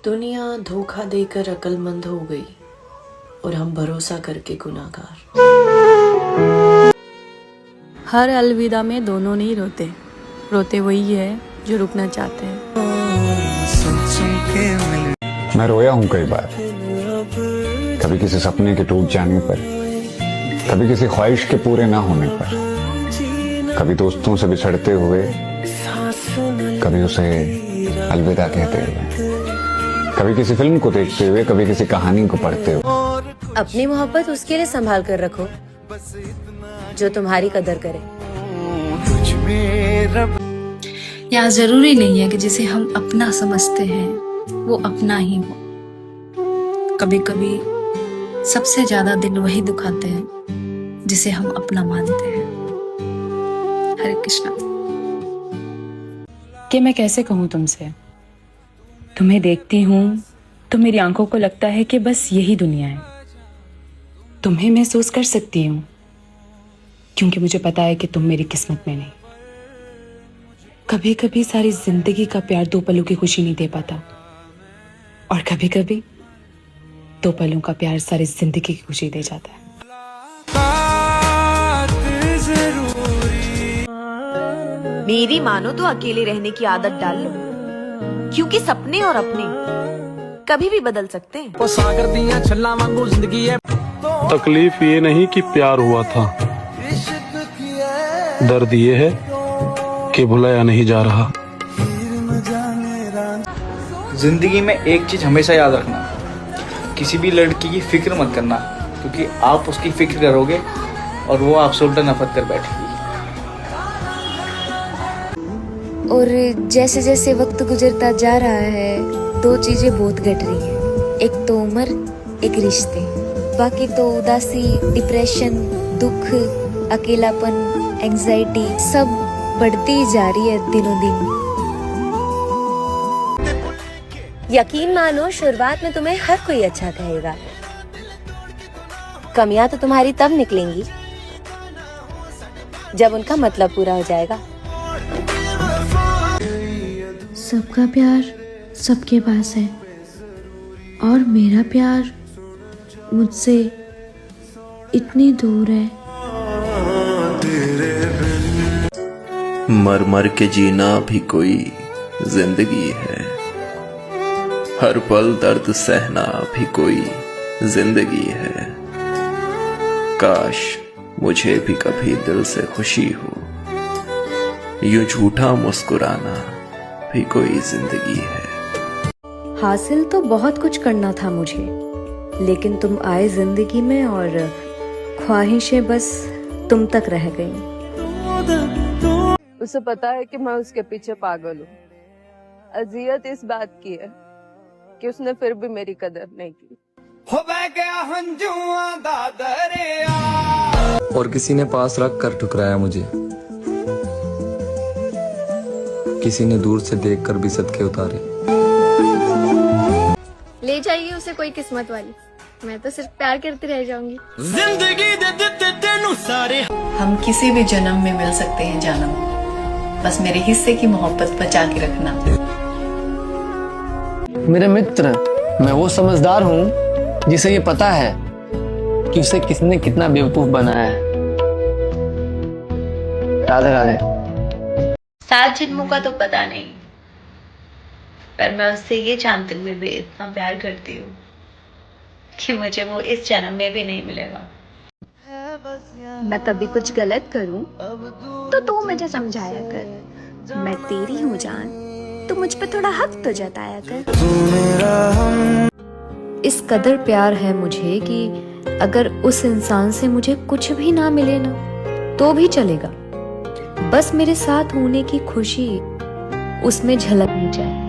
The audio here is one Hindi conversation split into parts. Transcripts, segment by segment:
दुनिया धोखा देकर अक्लमंद हो गई और हम भरोसा करके गुनाहगार। हर अलविदा में दोनों नहीं रोते, रोते वही है जो रुकना चाहते हैं। मैं रोया हूँ कई बार, कभी किसी सपने के टूट जाने पर, कभी किसी ख्वाहिश के पूरे ना होने पर, कभी दोस्तों से बिछड़ते हुए, कभी उसे अलविदा कहते हुए, कभी किसी फिल्म को देखते हुए, कभी किसी कहानी को पढ़ते हुए। अपनी मोहब्बत उसके लिए संभाल कर रखो जो तुम्हारी कदर करे। यहाँ जरूरी नहीं है कि जिसे हम अपना समझते हैं वो अपना ही हो। कभी कभी सबसे ज्यादा दिल वही दुखाते हैं जिसे हम अपना मानते हैं। हरे कृष्णा। कि मैं कैसे कहूँ तुमसे, तुम्हें देखती हूँ तो मेरी आंखों को लगता है कि बस यही दुनिया है। तुम्हें महसूस कर सकती हूँ क्योंकि मुझे पता है कि तुम मेरी किस्मत में नहीं। कभी कभी सारी जिंदगी का प्यार 2 पलों की खुशी नहीं दे पाता, और कभी कभी 2 पलों का प्यार सारी जिंदगी की खुशी दे जाता है। मेरी मानो तो अकेले रहने की आदत डाल लो, क्योंकि सपने और अपने कभी भी बदल सकते हैं। तकलीफ ये नहीं कि प्यार हुआ था, दर्द ये है कि भुलाया नहीं जा रहा। जिंदगी में एक चीज हमेशा याद रखना, किसी भी लड़की की फिक्र मत करना, क्योंकि आप उसकी फिक्र करोगे और वो आपसे उल्टा नफरत कर बैठेगी। और जैसे जैसे वक्त गुजरता जा रहा है 2 चीजें बहुत घट रही हैं। एक तो उम्र, एक रिश्ते। बाकी तो उदासी, डिप्रेशन, दुख, अकेलापन, एंजाइटी सब बढ़ती ही जा रही है दिनों दिन। यकीन मानो शुरुआत में तुम्हें हर कोई अच्छा कहेगा, कमियां तो तुम्हारी तब निकलेंगी जब उनका मतलब पूरा हो जाएगा। सबका प्यार सबके पास है और मेरा प्यार मुझसे इतनी दूर है। मर मर के जीना भी कोई जिंदगी है, हर पल दर्द सहना भी कोई जिंदगी है। काश मुझे भी कभी दिल से खुशी हो, यूं झूठा मुस्कुराना भी कोई जिंदगी है। हासिल तो बहुत कुछ करना था मुझे, लेकिन तुम आए जिंदगी में और ख्वाहिशें बस तुम तक रह गईं। उसे पता है कि मैं उसके पीछे पागल हूँ। अजियत इस बात की है कि उसने फिर भी मेरी कदर नहीं की। और किसी ने पास रख कर ठुकराया मुझे, किसी ने दूर से देखकर भी सदके उतारे। ले जाइए उसे कोई किस्मत वाली, मैं तो सिर्फ प्यार करती रह जाऊंगी। जिंदगी दे देते तेनू सारे। हम किसी भी जन्म में मिल सकते हैं जानम, बस मेरे हिस्से की मोहब्बत बचा के रखना। मेरे मित्र, मैं वो समझदार हूँ जिसे ये पता है कि उसे किसने कितना बेवकूफ बनाया है। राधे राधे। 7 जन्मों का तो पता नहीं, पर मैं उससे ये जानते हुए भी इतना प्यार करती हूँ कि मुझे वो इस जन्म में भी नहीं मिलेगा। मैं कभी कुछ गलत करूं तो तू मुझे समझाया कर। मैं तेरी हूँ जान, तो मुझ पे थोड़ा हक तो जताया कर। इस कदर प्यार है मुझे कि अगर उस इंसान से मुझे कुछ भी ना मिले ना तो भी चलेगा, बस मेरे साथ होने की खुशी उसमें झलकनी चाहिए।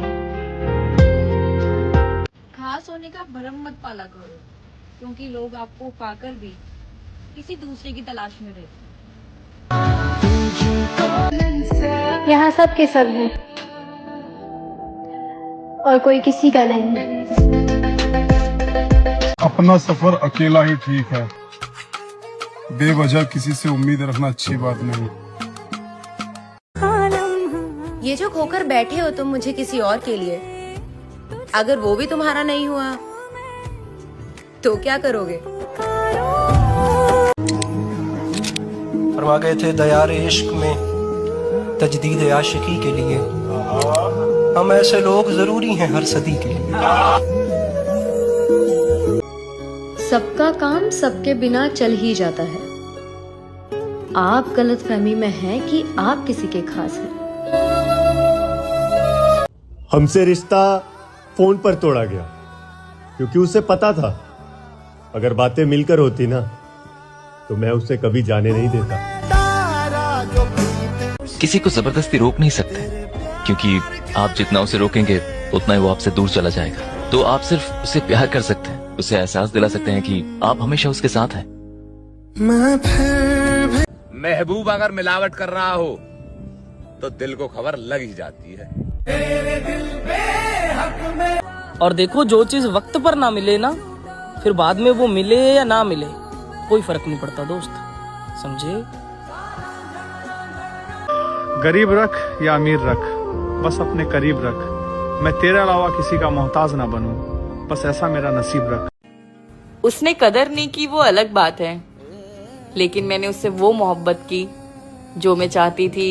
खास होने का भरम मत पाला करो, क्योंकि लोग आपको पाकर भी किसी दूसरे की तलाश में रहते। यहाँ सब के सब हैं और कोई किसी का नहीं। अपना सफर अकेला ही ठीक है, बेवजह किसी से उम्मीद रखना अच्छी बात नहीं। ये जो खोकर बैठे हो तुम मुझे किसी और के लिए, अगर वो भी तुम्हारा नहीं हुआ तो क्या करोगे? फरमा गए थे दयारे इश्क में तजदीद आशिकी के लिए हम ऐसे लोग जरूरी हैं हर सदी के लिए। सबका काम सबके बिना चल ही जाता है। आप गलतफहमी में हैं कि आप किसी के खास हैं। हमसे रिश्ता फोन पर तोड़ा गया क्योंकि उसे पता था अगर बातें मिलकर होती ना तो मैं उसे कभी जाने नहीं देता। किसी को जबरदस्ती रोक नहीं सकते, क्योंकि आप जितना उसे रोकेंगे उतना ही वो आपसे दूर चला जाएगा। तो आप सिर्फ उसे प्यार कर सकते हैं, उसे एहसास दिला सकते हैं कि आप हमेशा उसके साथ हैं। महबूब अगर मिलावट कर रहा हो तो दिल को खबर लग ही जाती है। और देखो, जो चीज वक्त पर ना मिले ना, फिर बाद में वो मिले या ना मिले कोई फर्क नहीं पड़ता दोस्त, समझे? गरीब रख या अमीर रख, बस अपने करीब रख। मैं तेरे अलावा किसी का मोहताज ना बनूं, बस ऐसा मेरा नसीब रख। उसने कदर नहीं की वो अलग बात है, लेकिन मैंने उससे वो मोहब्बत की जो मैं चाहती थी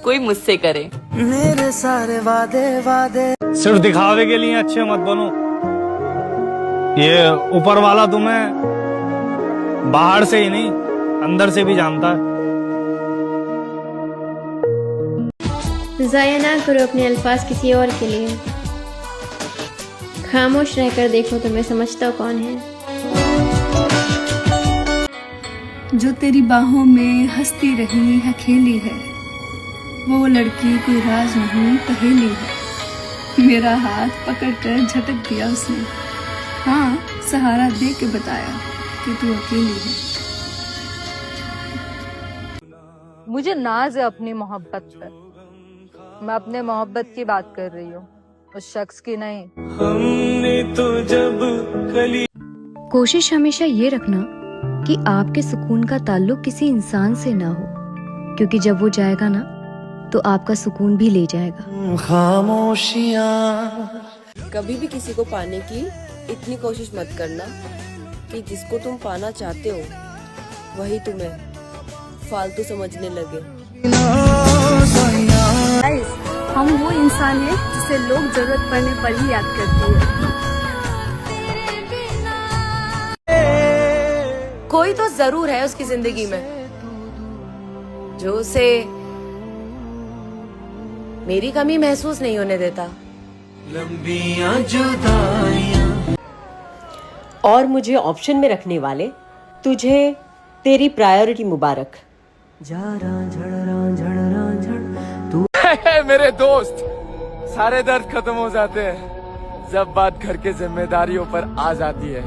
कोई मुझसे करे। मेरे सारे वादे सिर्फ दिखावे के लिए अच्छे मत बनो। ये ऊपर वाला तुम्हें बाहर से ही नहीं अंदर से भी जानता है। ज़ाया ना करो अपने अल्फाज किसी और के लिए। खामोश रहकर देखो तो मैं समझता हूँ कौन है। जो तेरी बाहों में हंसती रही है, खेली है, वो लड़की कोई राज नहीं पहेली है। मेरा हाथ पकड़कर झटक दिया उसने, हाँ सहारा दे के बताया कि तू अकेली है। मुझे नाज है अपनी मोहब्बत पर। मैं अपने मोहब्बत की बात कर रही हूँ, उस शख्स की नहीं। हमने तो जब कली कोशिश हमेशा ये रखना कि आपके सुकून का ताल्लुक किसी इंसान से ना हो, क्योंकि जब वो जाएगा ना तो आपका सुकून भी ले जाएगा। खामोशियाँ। कभी भी किसी को पाने की इतनी कोशिश मत करना कि जिसको तुम पाना चाहते हो वही तुम्हें फालतू समझने लगे। हम वो इंसान हैं जिसे लोग जरूरत पड़ने पर ही याद करते हैं। कोई तो जरूर है उसकी जिंदगी में जो उसे मेरी कमी महसूस नहीं होने देता। लंबियां जुदाइयां। और मुझे ऑप्शन में रखने वाले तुझे तेरी प्रायोरिटी मुबारक। मेरे दोस्त, सारे दर्द खत्म हो जाते हैं जब बात घर के जिम्मेदारियों पर आ जाती है।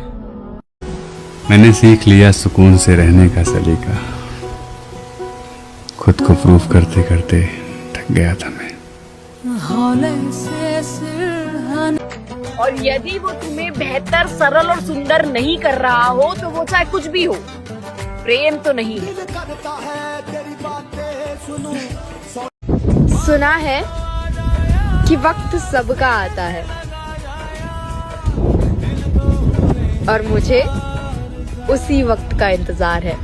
मैंने सीख लिया सुकून से रहने का सलीका, खुद को प्रूफ करते करते थक गया था मैं। और यदि वो तुम्हें बेहतर, सरल और सुंदर नहीं कर रहा हो तो वो चाहे कुछ भी हो, प्रेम तो नहीं है। सुना है कि वक्त सबका आता है और मुझे उसी वक्त का इंतजार है।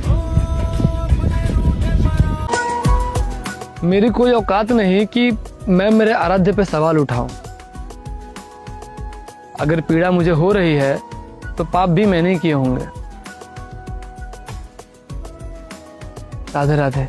मेरी कोई औकात नहीं कि मैं मेरे आराध्य पे सवाल उठाऊं। अगर पीड़ा मुझे हो रही है तो पाप भी मैंने किए होंगे। राधे राधे।